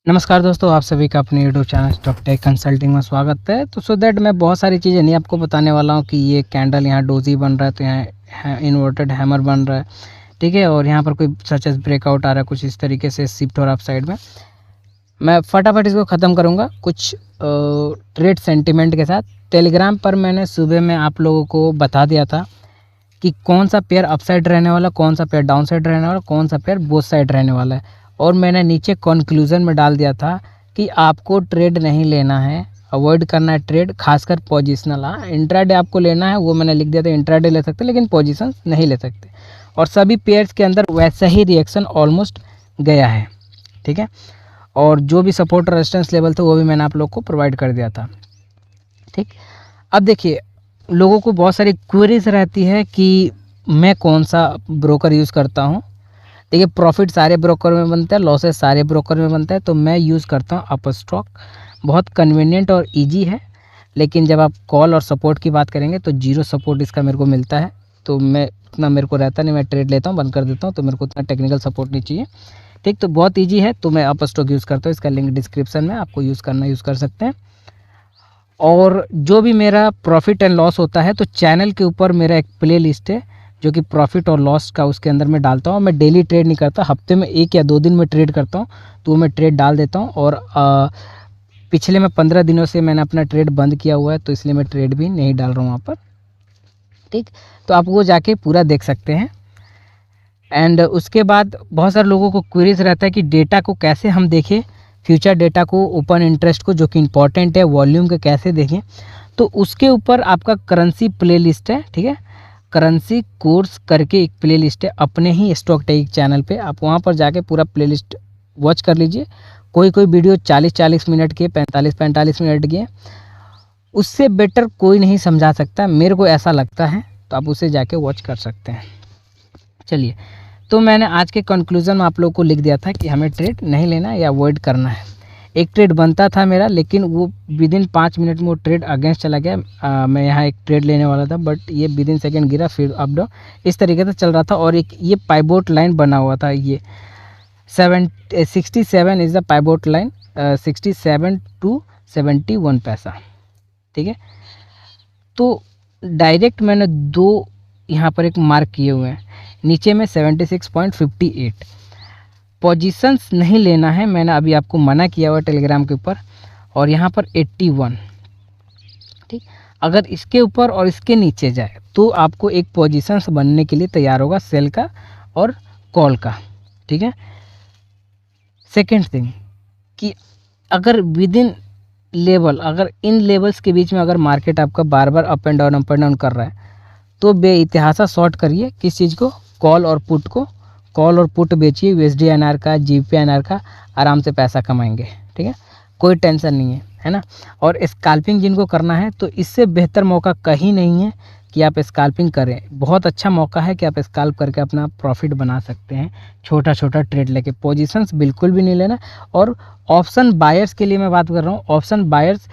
नमस्कार दोस्तों, आप सभी का अपने YouTube channel Stock Tech Consulting में स्वागत है। तो दैट मैं बहुत सारी चीज़ें नहीं आपको बताने वाला हूँ कि ये कैंडल यहाँ डोजी बन रहा है, तो यहाँ इन्वर्टेड हैमर बन रहा है, ठीक है। और यहाँ पर कोई सच एस ब्रेकआउट आ रहा है, कुछ इस तरीके से शिफ्ट हो रहा है अप साइड में। मैं फटाफट इसको ख़त्म करूँगा कुछ ट्रेड सेंटिमेंट के साथ। टेलीग्राम पर मैंने सुबह में आप लोगों को बता दिया था कि कौन सा पेयर अप साइड रहने वाला, कौन सा पेयर डाउन साइड रहने वाला, कौन सा पेयर बोथ साइड रहने वाला है। और मैंने नीचे कंक्लूजन में डाल दिया था कि आपको ट्रेड नहीं लेना है, अवॉइड करना है ट्रेड, खासकर पोजिशनल। हाँ, इंट्राडे आपको लेना है, वो मैंने लिख दिया था, इंट्राडे ले सकते लेकिन पोजीशन नहीं ले सकते। और सभी पेयर्स के अंदर वैसा ही रिएक्शन ऑलमोस्ट गया है, ठीक है। और जो भी सपोर्ट रेजिस्टेंस लेवल थे वो भी मैंने आप लोग को प्रोवाइड कर दिया था, ठीक। अब देखिए, लोगों को बहुत सारी क्वेरीज रहती है कि मैं कौन सा ब्रोकर यूज़ करता हूँ। देखिए, प्रॉफिट सारे ब्रोकर में बनता है, लॉसेस सारे ब्रोकर में बनता है, तो मैं यूज़ करता हूँ अपस्टॉक। बहुत कन्वीनियंट और इजी है, लेकिन जब आप कॉल और सपोर्ट की बात करेंगे तो जीरो सपोर्ट इसका मेरे को मिलता है, तो मैं इतना मेरे को रहता नहीं, मैं ट्रेड लेता हूँ बंद कर देता हूँ, तो मेरे को उतना टेक्निकल सपोर्ट नहीं चाहिए, ठीक। तो बहुत ईजी है, तो मैं अपस्टॉक यूज़ करता हूँ, इसका लिंक डिस्क्रिप्शन में, आपको यूज़ कर सकते हैं। और जो भी मेरा प्रॉफिट एंड लॉस होता है, तो चैनल के ऊपर मेरा एक प्ले लिस्ट है जो कि प्रॉफिट और लॉस का उसके अंदर मैं डालता हूँ। मैं डेली ट्रेड नहीं करता, हफ्ते में 1 या 2 दिन में ट्रेड करता हूँ, तो मैं ट्रेड डाल देता हूँ। और पिछले में 15 दिनों से मैंने अपना ट्रेड बंद किया हुआ है, तो इसलिए मैं ट्रेड भी नहीं डाल रहा हूँ वहाँ पर, ठीक। तो आप वो जाके पूरा देख सकते हैं। एंड उसके बाद बहुत सारे लोगों को क्वेरीज रहता है कि डेटा को कैसे हम देखें, फ्यूचर डेटा को, ओपन इंटरेस्ट को, जो कि इंपॉर्टेंट है, वॉल्यूम के कैसे देखें। तो उसके ऊपर आपका करेंसी प्ले लिस्ट है, ठीक है। करेंसी कोर्स करके एक प्ले लिस्ट है अपने ही स्टॉक टेक चैनल पे, आप वहाँ पर जाके पूरा प्ले लिस्ट वॉच कर लीजिए। कोई वीडियो 40-40 मिनट के, 45-45 मिनट के, उससे बेटर कोई नहीं समझा सकता, मेरे को ऐसा लगता है, तो आप उसे जाके वॉच कर सकते हैं। चलिए, तो मैंने आज के कंक्लूजन में आप लोगों को लिख दिया था कि हमें ट्रेड नहीं लेना या अवॉइड करना है। एक ट्रेड बनता था मेरा, लेकिन वो विदिन 5 मिनट में वो ट्रेड अगेंस्ट चला गया। मैं यहाँ एक ट्रेड लेने वाला था, बट ये विदिन सेकंड गिरा, फिर अप डाउन इस तरीके से चल रहा था। और एक ये पाइवोट लाइन बना हुआ था, ये 67 is the pivot line, 67 to 71 पैसा, ठीक है। तो डायरेक्ट मैंने 2 यहाँ पर एक मार्क किए हुए हैं, नीचे में 76.58। पोजीशंस नहीं लेना है, मैंने अभी आपको मना किया हुआ टेलीग्राम के ऊपर। और यहाँ पर 81, ठीक। अगर इसके ऊपर और इसके नीचे जाए तो आपको एक पोजीशंस बनने के लिए तैयार होगा, सेल का और कॉल का, ठीक है। सेकेंड थिंग कि अगर विद इन लेवल, अगर इन लेवल्स के बीच में अगर मार्केट आपका बार बार अप एंड डाउन कर रहा है, तो बेइतिहासा शॉर्ट करिए। किस चीज़ को? कॉल और पुट को। कॉल और पुट बेचिए, USD/INR का, GBP/INR का, आराम से पैसा कमाएंगे, ठीक है, कोई टेंशन नहीं है ना। और स्कैल्पिंग जिनको करना है, तो इससे बेहतर मौका कहीं नहीं है कि आप स्कैल्पिंग करें। बहुत अच्छा मौका है कि आप स्कैल्प करके अपना प्रॉफिट बना सकते हैं, छोटा छोटा ट्रेड लेके। पोजीशंस बिल्कुल भी नहीं लेना। और ऑप्शन बायर्स के लिए मैं बात कर रहा हूँ, ऑप्शन बायर्स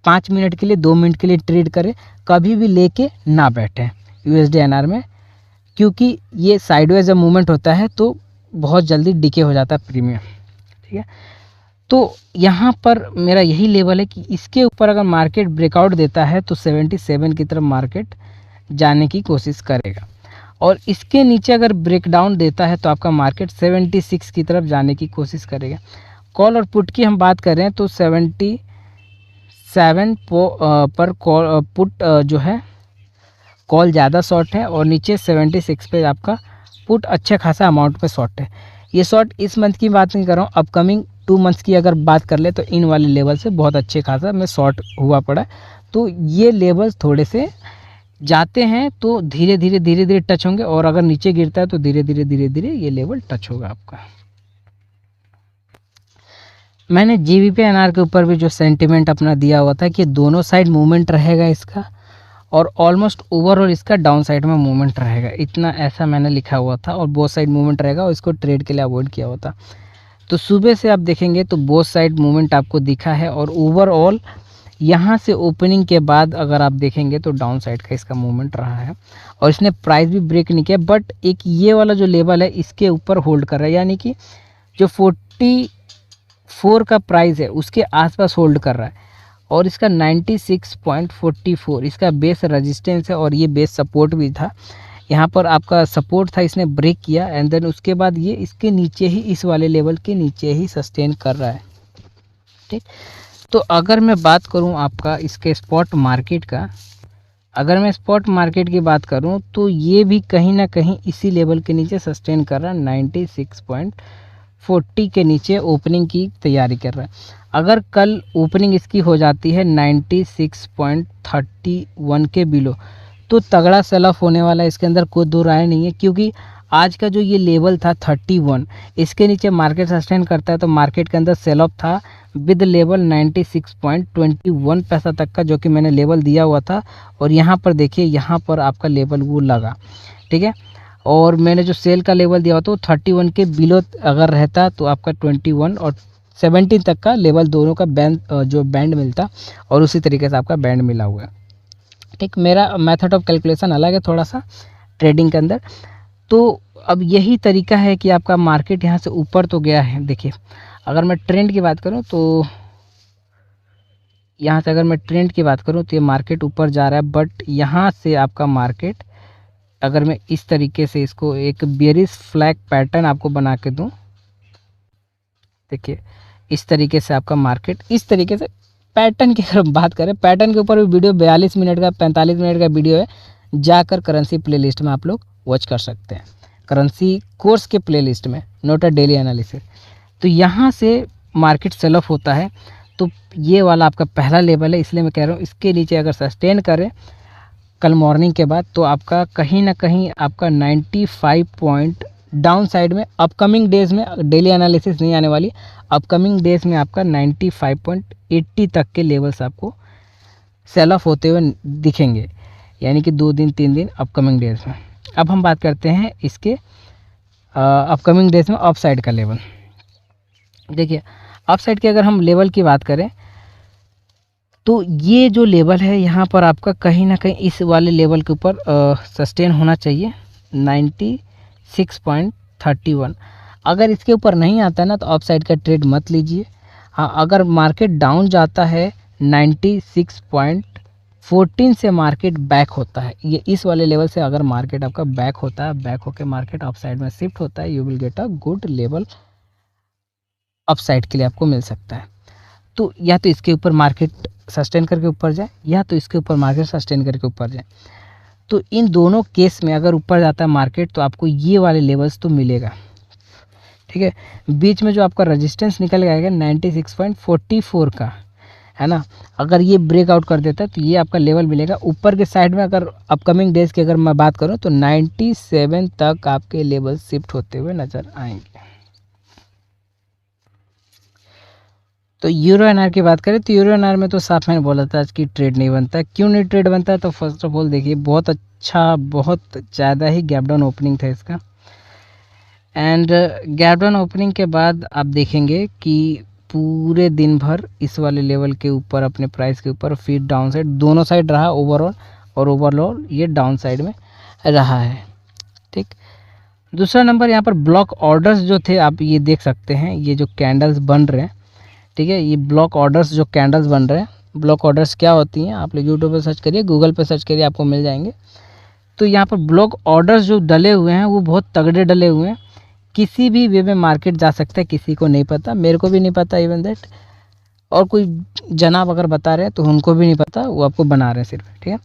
5 मिनट के लिए, 2 मिनट के लिए ट्रेड करें, कभी भी लेके ना बैठें USD/INR में, क्योंकि ये साइडवेज जब मूवमेंट होता है तो बहुत जल्दी डिके हो जाता है प्रीमियम, ठीक है। तो यहाँ पर मेरा यही लेवल है कि इसके ऊपर अगर मार्केट ब्रेकआउट देता है तो 77 की तरफ मार्केट जाने की कोशिश करेगा। और इसके नीचे अगर ब्रेकडाउन देता है तो आपका मार्केट 76 की तरफ जाने की कोशिश करेगा। कॉल और पुट की हम बात कर रहे हैं, तो 77 पर कॉल पुट जो है, कॉल ज़्यादा शॉर्ट है, और नीचे 76 पे आपका पुट अच्छे खासा अमाउंट पे शॉर्ट है। ये शॉर्ट इस मंथ की बात नहीं कर रहा हूँ, अपकमिंग 2 मंथ्स की अगर बात कर ले तो इन वाले लेवल से बहुत अच्छे खासा मैं शॉर्ट हुआ पड़ा है। तो ये लेवल्स थोड़े से जाते हैं तो धीरे धीरे टच होंगे, और अगर नीचे गिरता है तो धीरे धीरे ये लेवल टच होगा आपका। मैंने GBP/INR के ऊपर भी जो सेंटिमेंट अपना दिया हुआ था कि दोनों साइड मूवमेंट रहेगा इसका, और ऑलमोस्ट ओवरऑल इसका डाउन साइड में मूवमेंट रहेगा, इतना ऐसा मैंने लिखा हुआ था। और बोथ साइड मूवमेंट रहेगा, और इसको ट्रेड के लिए अवॉइड किया हुआ था। तो सुबह से आप देखेंगे तो बोथ साइड मूवमेंट आपको दिखा है, और ओवरऑल यहाँ से ओपनिंग के बाद अगर आप देखेंगे तो डाउन साइड का इसका मूवमेंट रहा है। और इसने प्राइस भी ब्रेक नहीं किया, बट एक ये वाला जो लेवल है इसके ऊपर होल्ड कर रहा है, यानी कि जो 4 का प्राइस है उसके आसपास होल्ड कर रहा है, और इसका 96.44 इसका बेस रेजिस्टेंस है, और ये बेस सपोर्ट भी था। यहाँ पर आपका सपोर्ट था, इसने ब्रेक किया एंड देन उसके बाद ये इसके नीचे ही, इस वाले लेवल के नीचे ही सस्टेन कर रहा है। ठीक, तो अगर मैं बात करूँ आपका इसके स्पॉट मार्केट का, अगर मैं स्पॉट मार्केट की बात करूं तो ये भी कहीं ना कहीं इसी लेवल के नीचे सस्टेन कर रहा है, 96.40 के नीचे ओपनिंग की तैयारी कर रहा है। अगर कल ओपनिंग इसकी हो जाती है 96.31 के बिलो, तो तगड़ा सेल ऑफ होने वाला है, इसके अंदर कोई दो राय नहीं है। क्योंकि आज का जो ये लेवल था 31, इसके नीचे मार्केट सस्टेन करता है तो मार्केट के अंदर सेल ऑफ था विद लेवल 96.21 पैसा तक का, जो कि मैंने लेवल दिया हुआ था। और यहाँ पर देखिए, यहाँ पर आपका लेवल वो लगा, ठीक है। और मैंने जो सेल का लेवल दिया हुआ था वो 31 के बिलो अगर रहता तो आपका 21 और 17 तक का लेवल दोनों का बैंड मिलता, और उसी तरीके से आपका बैंड मिला हुआ है। ठीक, मेरा मेथड ऑफ कैलकुलेशन अलग है थोड़ा सा ट्रेडिंग के अंदर। तो अब यही तरीका है कि आपका मार्केट यहाँ से ऊपर तो गया है। देखिए, अगर मैं ट्रेंड की बात करूँ तो यहाँ से अगर मैं ट्रेंड की बात करूँ तो ये मार्केट ऊपर जा रहा है, बट यहाँ से आपका मार्केट, अगर मैं इस तरीके से इसको एक बेयरिश फ्लैग पैटर्न आपको बना के दूँ, देखिए इस तरीके से आपका मार्केट, इस तरीके से पैटर्न की अगर बात करें, पैटर्न के ऊपर भी वीडियो 42 मिनट का 45 मिनट का वीडियो है, जाकर करेंसी प्लेलिस्ट में आप लोग वॉच कर सकते हैं, करेंसी कोर्स के प्लेलिस्ट में, नोट अ डेली एनालिसिस। तो यहाँ से मार्केट सेल ऑफ होता है, तो ये वाला आपका पहला लेवल है, इसलिए मैं कह रहा हूँ इसके नीचे अगर सस्टेन करें कल मॉर्निंग के बाद, तो आपका कहीं ना कहीं आपका 95 पॉइंट डाउन साइड में अपकमिंग डेज में, डेली एनालिसिस नहीं आने वाली, अपकमिंग डेज में आपका 95.80 तक के लेवल्स आपको सेल ऑफ होते हुए दिखेंगे, यानी कि 2 दिन 3 दिन अपकमिंग डेज में। अब हम बात करते हैं इसके अपकमिंग डेज में अप साइड का लेवल। देखिए, अप साइड की अगर हम लेवल की बात करें तो ये जो लेवल है यहाँ पर आपका कहीं ना कहीं इस वाले लेवल के ऊपर सस्टेन होना चाहिए, 96.31। अगर इसके ऊपर नहीं आता ना तो अप साइड का ट्रेड मत लीजिए। हाँ, अगर मार्केट डाउन जाता है 96.14 से मार्केट बैक होता है, ये इस वाले लेवल से अगर मार्केट आपका बैक होता है, बैक होकर मार्केट अप साइड में शिफ्ट होता है, you will get a good level up side के लिए आपको मिल सकता है। तो या तो इसके ऊपर मार्केट सस्टेन करके ऊपर जाए, या तो इसके ऊपर मार्केट सस्टेन करके ऊपर जाए। तो इन दोनों केस में अगर ऊपर जाता है मार्केट तो आपको ये वाले लेवल्स तो मिलेगा, ठीक है। बीच में जो आपका रेजिस्टेंस निकल आएगा 96.44 का, है ना, अगर ये ब्रेकआउट कर देता है तो ये आपका लेवल मिलेगा। ऊपर के साइड में अगर अपकमिंग डेज की अगर मैं बात करूँ तो 97 तक आपके लेवल शिफ्ट होते हुए नज़र आएंगे। तो यूरो एनआर की बात करें तो यूरो एनआर में तो साफ मैंने बोला था आज की ट्रेड नहीं बनता। क्यों नहीं ट्रेड बनता है? तो फर्स्ट ऑफ ऑल देखिए, बहुत अच्छा, बहुत ज़्यादा ही गैप डाउन ओपनिंग था इसका, एंड गैप डाउन ओपनिंग के बाद आप देखेंगे कि पूरे दिन भर इस वाले लेवल के ऊपर, अपने प्राइस के ऊपर, फिर डाउन साइड, दोनों साइड रहा ओवरऑल, और ओवरऑल ये डाउन साइड में रहा है। ठीक, दूसरा नंबर यहाँ पर ब्लॉक ऑर्डर्स जो थे, आप ये देख सकते हैं, ये जो कैंडल्स बन रहे हैं, ठीक है, ये ब्लॉक ऑर्डर्स जो कैंडल्स बन रहे हैं, ब्लॉक ऑर्डर्स क्या होती हैं आप लोग यूट्यूब पे सर्च करिए, गूगल पे सर्च करिए, आपको मिल जाएंगे। तो यहाँ पर ब्लॉक ऑर्डर्स जो डले हुए हैं वो बहुत तगड़े डले हुए हैं, किसी भी वे में मार्केट जा सकता है, किसी को नहीं पता, मेरे को भी नहीं पता इवन दैट, और कोई जनाब अगर बता रहे हैं तो उनको भी नहीं पता, वो आपको बना रहे हैं सिर्फ, ठीक है।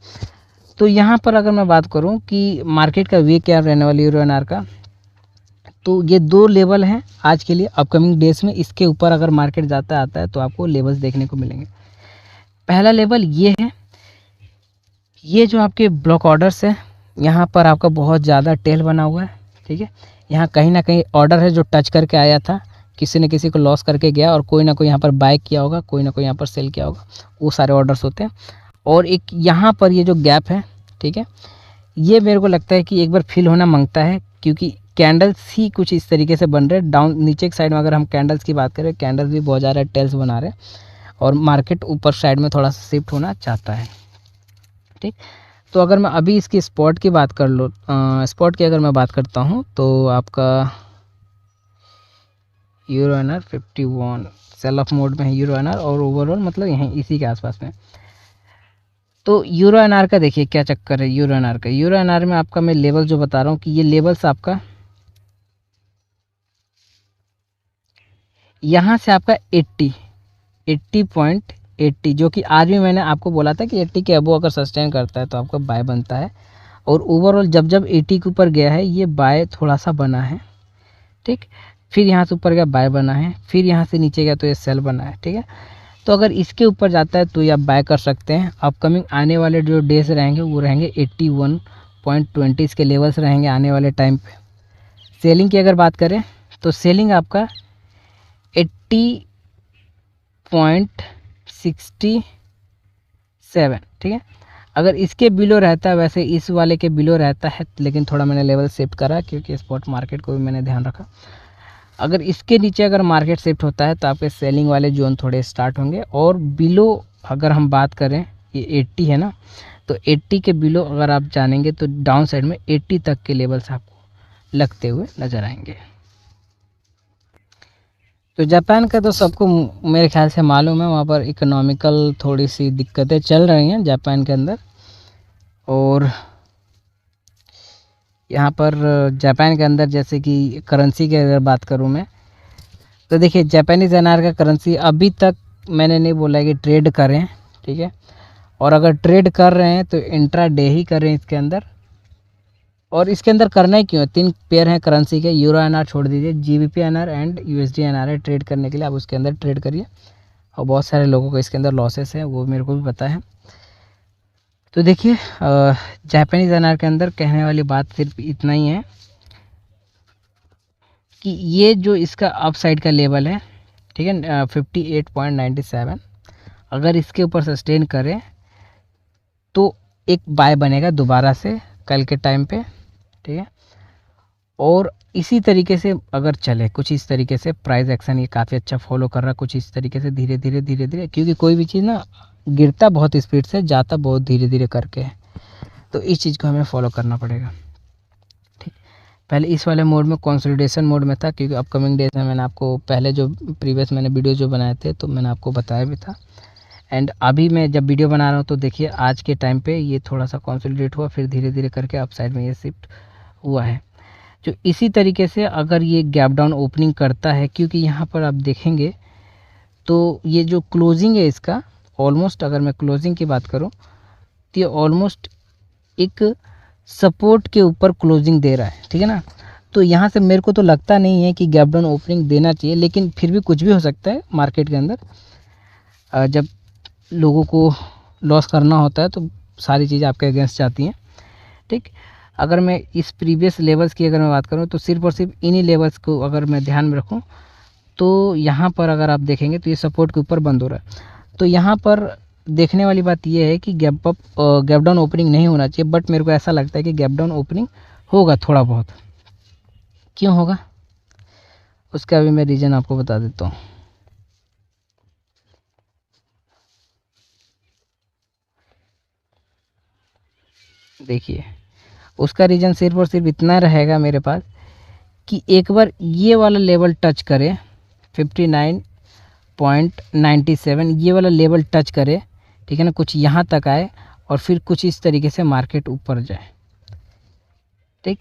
तो यहाँ पर अगर मैं बात करूँ कि मार्केट का वे क्या रहने वाली यूरो एनआर का, तो ये 2 लेवल हैं आज के लिए अपकमिंग डेज में, इसके ऊपर अगर मार्केट जाता आता है तो आपको लेवल्स देखने को मिलेंगे। पहला लेवल ये है, ये जो आपके ब्लॉक ऑर्डर्स है, यहाँ पर आपका बहुत ज़्यादा टेल बना हुआ है, ठीक है। यहाँ कहीं ना कहीं ऑर्डर है जो टच करके आया था, किसी ने किसी को लॉस करके गया, और कोई ना कोई यहाँ पर बाय किया होगा, कोई ना कोई यहाँ पर सेल किया होगा, वो सारे ऑर्डर्स होते हैं। और एक यहाँ पर ये जो गैप है, ठीक है, ये मेरे को लगता है कि एक बार फिल होना मांगता है, क्योंकि कैंडल्स ही कुछ इस तरीके से बन रहे हैं। डाउन नीचे की साइड में अगर हम कैंडल्स की बात करें, कैंडल्स भी बहुत ज़्यादा टेल्स बना रहे हैं, और मार्केट ऊपर साइड में थोड़ा सा शिफ्ट होना चाहता है, ठीक। तो अगर मैं अभी इसकी स्पॉट की बात कर लो, स्पॉट की अगर मैं बात करता हूँ तो आपका euro INR 51 sell off mode में है यूरो एनआर, और ओवरऑल मतलब यहीं इसी के आसपास में। तो यूरो एनआर का देखिए क्या चक्कर है। यूरो एनआर का, यूरो एनआर में आपका मैं लेवल जो बता रहा हूँ कि ये लेवल्स आपका यहाँ से आपका 80.80, जो कि आज भी मैंने आपको बोला था कि 80 के अबो अगर सस्टेन करता है तो आपका बाय बनता है। और ओवरऑल जब जब 80 के ऊपर गया है ये बाय थोड़ा सा बना है, ठीक। फिर यहाँ से ऊपर गया बाय बना है, फिर यहाँ से नीचे गया तो ये सेल बना है, ठीक है। तो अगर इसके ऊपर जाता है तो ये आप बाय कर सकते हैं। अपकमिंग आने वाले जो डेज रहेंगे वो रहेंगे 81.20 इसके लेवल्स रहेंगे आने वाले टाइम पे। सेलिंग की अगर बात करें तो सेलिंग आपका 80.67, ठीक है। अगर इसके बिलो रहता है, वैसे इस वाले के बिलो रहता है, लेकिन थोड़ा मैंने लेवल शिफ्ट करा क्योंकि स्पॉट मार्केट को भी मैंने ध्यान रखा। अगर इसके नीचे अगर मार्केट शिफ्ट होता है तो आपके सेलिंग वाले जोन थोड़े स्टार्ट होंगे। और बिलो अगर हम बात करें, ये 80 है ना, तो 80 के बिलो अगर आप जानेंगे तो डाउन साइड में 80 तक के लेवल्स आपको लगते हुए नज़र आएंगे। तो जापान का तो सबको मेरे ख्याल से मालूम है, वहाँ पर इकोनॉमिकल थोड़ी सी दिक्कतें चल रही हैं जापान के अंदर। और यहाँ पर जापान के अंदर जैसे कि करेंसी की अगर बात करूँ मैं, तो देखिए जापानीज़ एनआर का करेंसी अभी तक मैंने नहीं बोला है कि ट्रेड करें, ठीक है। और अगर ट्रेड कर रहे हैं तो इंट्रा डे ही करें इसके अंदर। और इसके अंदर करना ही क्यों है, 3 पेयर हैं करेंसी के, यूरो एनआर छोड़ दीजिए, GBP INR and USD INR है ट्रेड करने के लिए, आप उसके अंदर ट्रेड करिए। और बहुत सारे लोगों को इसके अंदर लॉसेस हैं, वो मेरे को भी पता है। तो देखिए जापानीज़ एनआर के अंदर कहने वाली बात सिर्फ इतना ही है कि ये जो इसका अप साइड का लेवल है, ठीक है, 58.97, अगर इसके ऊपर सस्टेन करें तो एक बाय बनेगा दोबारा से कल के टाइम पे, ठीक है। और इसी तरीके से अगर चले, कुछ इस तरीके से प्राइस एक्शन ये काफ़ी अच्छा फॉलो कर रहा है, कुछ इस तरीके से धीरे धीरे धीरे धीरे, क्योंकि कोई भी चीज़ ना गिरता बहुत स्पीड से, जाता बहुत धीरे धीरे करके है। तो इस चीज़ को हमें फॉलो करना पड़ेगा, ठीक। पहले इस वाले मोड में कंसोलिडेशन मोड में था, क्योंकि अपकमिंग डेज में मैंने आपको पहले जो प्रीवियस मैंने वीडियो जो बनाए थे तो मैंने आपको बताया भी था। एंड अभी मैं जब वीडियो बना रहा हूँ तो देखिए आज के टाइम पे ये थोड़ा सा कंसोलिडेट हुआ, फिर धीरे धीरे करके अप साइड में ये शिफ्ट हुआ है। जो इसी तरीके से अगर ये गैप डाउन ओपनिंग करता है, क्योंकि यहाँ पर आप देखेंगे तो ये जो क्लोजिंग है इसका ऑलमोस्ट, अगर मैं क्लोजिंग की बात करूँ तो ये ऑलमोस्ट एक सपोर्ट के ऊपर क्लोजिंग दे रहा है, ठीक है ना। तो यहाँ से मेरे को तो लगता नहीं है कि गैप डाउन ओपनिंग देना चाहिए, लेकिन फिर भी कुछ भी हो सकता है मार्केट के अंदर। जब लोगों को लॉस करना होता है तो सारी चीज़ें आपके अगेंस्ट जाती हैं, ठीक। अगर मैं इस प्रीवियस लेवल्स की अगर मैं बात करूं तो सिर्फ और सिर्फ इन्हीं लेवल्स को अगर मैं ध्यान में रखूं तो यहाँ पर अगर आप देखेंगे तो ये सपोर्ट के ऊपर बंद हो रहा है। तो यहाँ पर देखने वाली बात ये है कि गैप डाउन ओपनिंग नहीं होना चाहिए, बट मेरे को ऐसा लगता है कि गैप डाउन ओपनिंग होगा थोड़ा बहुत। क्यों होगा उसका भी मैं रीज़न आपको बता देता हूँ। देखिए उसका रीज़न सिर्फ और सिर्फ इतना रहेगा मेरे पास कि एक बार ये वाला लेवल टच करे 59.97, ये वाला लेवल टच करे, ठीक है ना, कुछ यहाँ तक आए और फिर कुछ इस तरीके से मार्केट ऊपर जाए, ठीक।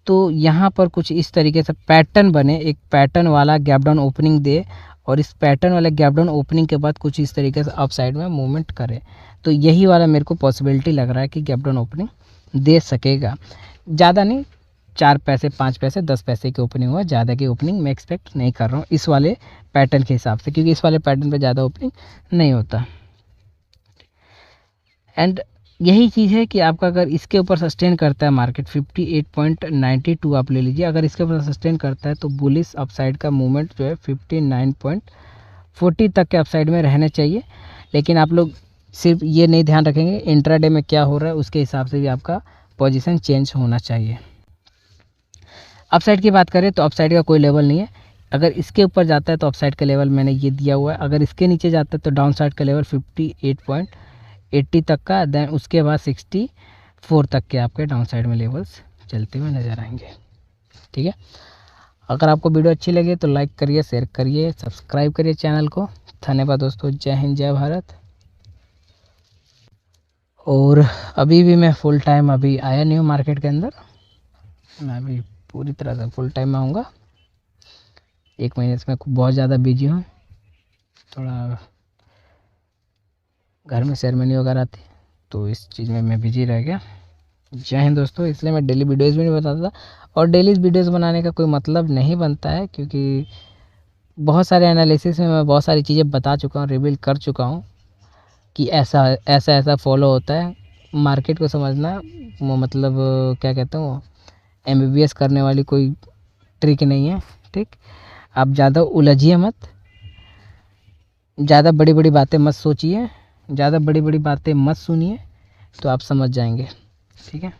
तो यहाँ पर कुछ इस तरीके से पैटर्न बने, एक पैटर्न वाला गैप डाउन ओपनिंग दे, और इस पैटर्न वाले गैप डाउन ओपनिंग के बाद कुछ इस तरीके से अप साइड में मूवमेंट करे। तो यही वाला मेरे को पॉसिबिलिटी लग रहा है कि गैप डाउन ओपनिंग दे सकेगा। ज़्यादा नहीं, 4 पैसे 5 पैसे 10 पैसे की ओपनिंग हुआ, ज़्यादा की ओपनिंग मैं एक्सपेक्ट नहीं कर रहा हूँ इस वाले पैटर्न के हिसाब से, क्योंकि इस वाले पैटर्न पे ज़्यादा ओपनिंग नहीं होता। एंड यही चीज़ है कि आपका अगर इसके ऊपर सस्टेन करता है मार्केट 58.92 आप ले लीजिए, अगर इसके ऊपर सस्टेन करता है तो बुलिश अपसाइड का मूवमेंट जो है 59.40 तक के अपसाइड में रहने चाहिए। लेकिन आप लोग सिर्फ ये नहीं ध्यान रखेंगे इंट्राडे में क्या हो रहा है, उसके हिसाब से भी आपका पोजीशन चेंज होना चाहिए। अपसाइड की बात करें तो अपसाइड का कोई लेवल नहीं है, अगर इसके ऊपर जाता है तो अपसाइड का लेवल मैंने ये दिया हुआ है, अगर इसके नीचे जाता है तो डाउन साइड का लेवल 58.80 तक का, देन उसके बाद 64 तक के आपके डाउन साइड में लेवल्स चलते हुए नज़र आएंगे, ठीक है। अगर आपको वीडियो अच्छी लगे तो लाइक करिए, शेयर करिए, सब्सक्राइब करिए चैनल को। धन्यवाद दोस्तों। जय हिंद, जय भारत। और अभी भी मैं फुल टाइम अभी आया नहीं हूँ मार्केट के अंदर। मैं अभी पूरी तरह से फुल टाइम में आऊँगा। 1 महीने से मैं बहुत ज़्यादा बिजी हूँ। थोड़ा घर में सेरेमनी वगैरह थी तो इस चीज़ में मैं बिजी रह गया। जय हिंद दोस्तों। इसलिए मैं डेली वीडियोज़ भी नहीं बताता था, और डेली वीडियोज़ बनाने का कोई मतलब नहीं बनता है, क्योंकि बहुत सारे एनालिसिस में मैं बहुत सारी चीज़ें बता चुका हूँ, रिवील कर चुका हूँ कि ऐसा ऐसा ऐसा फॉलो होता है। मार्केट को समझना वो मतलब क्या कहते हैं, वो MBBS करने वाली कोई ट्रिक नहीं है। ठीक, आप ज़्यादा उलझिए मत, ज़्यादा बड़ी बड़ी बातें मत सोचिए, ज़्यादा बड़ी बड़ी बातें मत सुनिए, तो आप समझ जाएंगे। ठीक है।